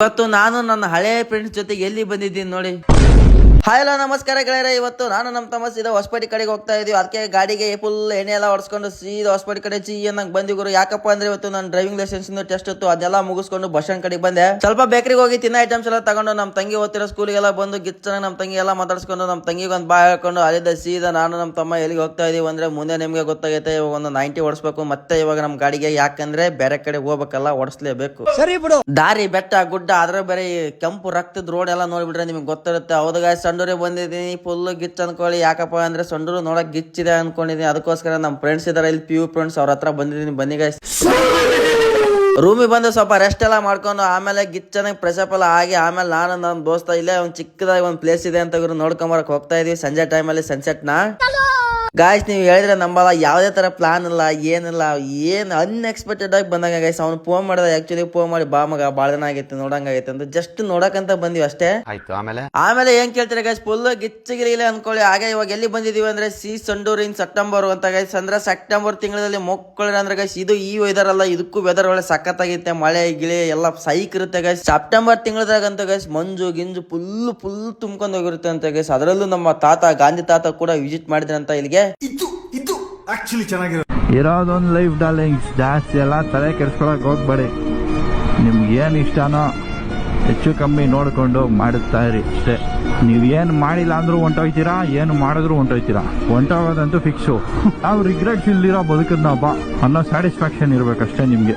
ಇವತ್ತು ನಾನು ನನ್ನ ಹಳೆಯ ಫ್ರೆಂಡ್ಸ್ ಜೊತೆಗೆ ಎಲ್ಲಿ ಬಂದಿದ್ದೀನಿ ನೋಡಿ. ಹಾಯ್ ಹಲೋ ನಮಸ್ಕಾರ ಗೆಳೆಯರೆ. ಇವತ್ತು ನಾನು ನಮ್ಮ ತಮ್ಮ ಸೀದಾ ಹೊಸಪೇಟೆ ಕಡೆಗೆ ಹೋಗ್ತಾ ಇದೀವಿ. ಅದಕ್ಕೆ ಗಾಡಿಗೆ ಫುಲ್ ಎಣ್ಣೆ ಎಲ್ಲ ಹೊಡ್ಸ್ಕೊಂಡು ಸೀದಾ ಹೊಸಪೇಟೆ ಕಡೆ ಅನ್ನಂಗ್ ಬಂದಿ ಗುರು. ಯಾಕಪ್ಪ ಅಂದ್ರೆ ಇವತ್ತು ನನ್ನ ಡ್ರೈವಿಂಗ್ ಲೈಸೆನ್ಸ್ ಟೆಸ್ಟ್ ಇತ್ತು, ಅದೆಲ್ಲ ಮುಗಿಸ್ಕೊಂಡು ಬಸ್ ಸ್ಟ್ಯಾಂಡ್ ಕಡೆಗೆ ಬಂದೆ. ಸ್ವಲ್ಪ ಬೇಕರಿಗೆ ಹೋಗಿ ತಿನ್ನ ಐಟಮ್ಸ್ ಎಲ್ಲ ತಗೊಂಡು ನಮ್ಮ ತಂಗಿ ಓದ್ತಿರೋ ಸ್ಕೂಲಿಗೆಲ್ಲ ಬಂದು ಗಿಚ್ಚನ ನಮ್ಮ ತಂಗಿ ಎಲ್ಲ ಮಾತಾಡ್ಸ್ಕೊಂಡು ನಮ್ಮ ತಂಗಿಗೆ ಒಂದು ಬಾಯ್ ಹೇಳ್ಕೊಂಡು ಅಲ್ಲಿದ್ದ ಸೀದಾ ನಾನು ನಮ್ಮ ತಮ್ಮ ಎಲ್ಲಿಗೆ ಹೋಗ್ತಾ ಇದೀವಿ ಅಂದ್ರೆ ಮುಂದೆ ನಿಮ್ಗೆ ಗೊತ್ತಾಗೈತೆ. ಇವಾಗ ಒಂದು 90 ಓಡಿಸ್ಬೇಕು ಮತ್ತೆ ಇವಾಗ ನಮ್ಮ ಗಾಡಿಗೆ, ಯಾಕಂದ್ರೆ ಬೇರೆ ಕಡೆ ಹೋಗ್ಬೇಕಲ್ಲ, ಓಡಿಸ್ಲೇಬೇಕು. ಸರಿ ಬಿಡು. ದಾರಿ ಬೆಟ್ಟ ಗುಡ್ಡ ಅದ್ರ ಬೇರೆ ಕೆಂಪು ರಕ್ತದ ರೋಡ್ ಎಲ್ಲ ನೋಡ್ಬಿಟ್ರೆ ನಿಮ್ಗೆ ಗೊತ್ತಿರುತ್ತೆ. ಹೌದಾಗ ಸಂಡೂರೇ ಬಂದಿದ್ದೀನಿ, ಫುಲ್ ಗಿಚ್ ಅನ್ಕೊಳ್ಳಿ. ಯಾಕಪ್ಪ ಅಂದ್ರೆ ಸಂಡೂರು ನೋಡಕ್ ಗಿಚ್ಚಿದೆ ಅನ್ಕೊಂಡಿದ್ದೀನಿ. ಅದಕ್ಕೋಸ್ಕರ ನಮ್ಮ ಫ್ರೆಂಡ್ಸ್ ಇದಾರೆ ಇಲ್ಲಿ, PU ಫ್ರೆಂಡ್ಸ್, ಅವ್ರ ಹತ್ರ ಬಂದಿದ್ದೀನಿ. ಬನ್ನಿ ಗೈಸ್. ರೂಮಿಗೆ ಬಂದು ಸ್ವಲ್ಪ ರೆಸ್ಟ್ ಎಲ್ಲ ಮಾಡ್ಕೊಂಡು ಆಮೇಲೆ ಗಿಚ್ಚನಾಗಿ ಫ್ರೆಶಪ್ ಎಲ್ಲ ಆಗಿ ಆಮೇಲೆ ನಾನು ನನ್ನ ದೋಸ್ತ ಇಲ್ಲೇ ಒಂದು ಚಿಕ್ಕದಾಗಿ ಒಂದು ಪ್ಲೇಸ್ ಇದೆ ಅಂತ ನೋಡ್ಕೊಂಬರಕ್ ಹೋಗ್ತಾ ಇದೀವಿ. ಸಂಜೆ ಟೈಮಲ್ಲಿ ಸನ್ಸೆಟ್ ನ ಗಾಯ್ಸ್. ನೀವು ಹೇಳಿದ್ರೆ ನಂಬಲ್ಲ, ಯಾವುದೇ ತರ ಪ್ಲಾನ್ ಇಲ್ಲ ಏನಿಲ್ಲ, ಏನು ಅನ್ಎಕ್ಸ್ಪೆಕ್ಟೆಡ್ ಆಗಿ ಬಂದಾಗ ಗೈಸ್. ಅವ್ನು ಫೋನ್ ಮಾಡಿದ, ಆಕ್ಚುಲಿ ಫೋನ್ ಮಾಡಿ ಬಾ ಮಗ ಭಾಳ ದಿನ ಆಗೈತೆ ನೋಡಂಗಾಗೈತೆ ಅಂತ ಜಸ್ಟ್ ನೋಡಕಂತ ಬಂದಿವಿ ಅಷ್ಟೇ. ಆಯ್ತು. ಆಮೇಲೆ ಏನ್ ಕೇಳ್ತೀರಾ ಗೈಸ್, ಫುಲ್ ಗಿಚ್ಚಗಿರಿಲ್ಲ ಅನ್ಕೊಳ್ಳಿ. ಹಾಗೆ ಇವಾಗ ಎಲ್ಲಿ ಬಂದಿದೀವಿ ಅಂದ್ರೆ ಸಂಡೂರ್ ಇನ್ ಸೆಪ್ಟೆಂಬರ್ ಅಂತ ಗೈಸ್. ಅಂದ್ರೆ ಸೆಪ್ಟೆಂಬರ್ ತಿಂಗಳಲ್ಲಿ ಮಕ್ಕಳು ಅಂದ್ರೆ ಗೈಸ್, ಇದು ಈ ವೆದರ್ ಅಲ್ಲ, ಇದಕ್ಕೂ ವೆದರ್ ಒಳ್ಳೆ ಸಖತ್ತಾಗಿತ್ತೆ. ಮಳೆ ಗಿಳಿ ಎಲ್ಲ ಸೈಕ್ ಇರುತ್ತೆ ಗೈಸ್. ಸೆಪ್ಟೆಂಬರ್ ತಿಂಗಳದಾಗಂತ ಗೈಸ್ ಮಂಜು ಗಿಂಜು ಫುಲ್ ತುಂಬ್ಕೊಂಡು ಹೋಗಿರುತ್ತೆ ಅಂತ ಗೈಸ್. ಅದರಲ್ಲೂ ನಮ್ಮ ತಾತ ಗಾಂಧಿ ತಾತ ಕೂಡ ವಿಸಿಟ್ ಮಾಡಿದ್ರಂತ ಇಲ್ಲಿಗೆ. ಇದು ಆಕ್ಚುಲಿ ಚೆನ್ನಾಗಿರೋ ಇರೋದೊಂದು ಲೈಫ್ ಡಾರ್ಲಿಂಗ್ಸ್. ಜಾಸ್ತಿ ಎಲ್ಲ ತಲೆ ಕೆಡ್ಸ್ಕೊಳಕ್ ಹೋಗ್ಬೇಡಿ. ನಿಮ್ಗೆ ಏನು ಇಷ್ಟನೋ ಹೆಚ್ಚು ಕಮ್ಮಿ ನೋಡ್ಕೊಂಡು ಮಾಡುತ್ತಾ ಇರಿ ಅಷ್ಟೇ. ನೀವು ಏನು ಮಾಡಿಲ್ಲ ಅಂದ್ರೂ ಹೊಂಟೋಗ್ತೀರಾ, ಏನು ಮಾಡಿದ್ರು ಹೊಂಟೋಗ್ತೀರಾ. ಹೊಂಟೋಗೋದಂತೂ ಫಿಕ್ಸು. ನಾವು ರಿಗ್ರೆಟ್ಸ್ ಇಲ್ದಿರೋ ಬದುಕದ್ನಪ್ಪ ಅನ್ನೋ ಸ್ಯಾಟಿಸ್ಫ್ಯಾಕ್ಷನ್ ಇರ್ಬೇಕಷ್ಟೇ ನಿಮ್ಗೆ.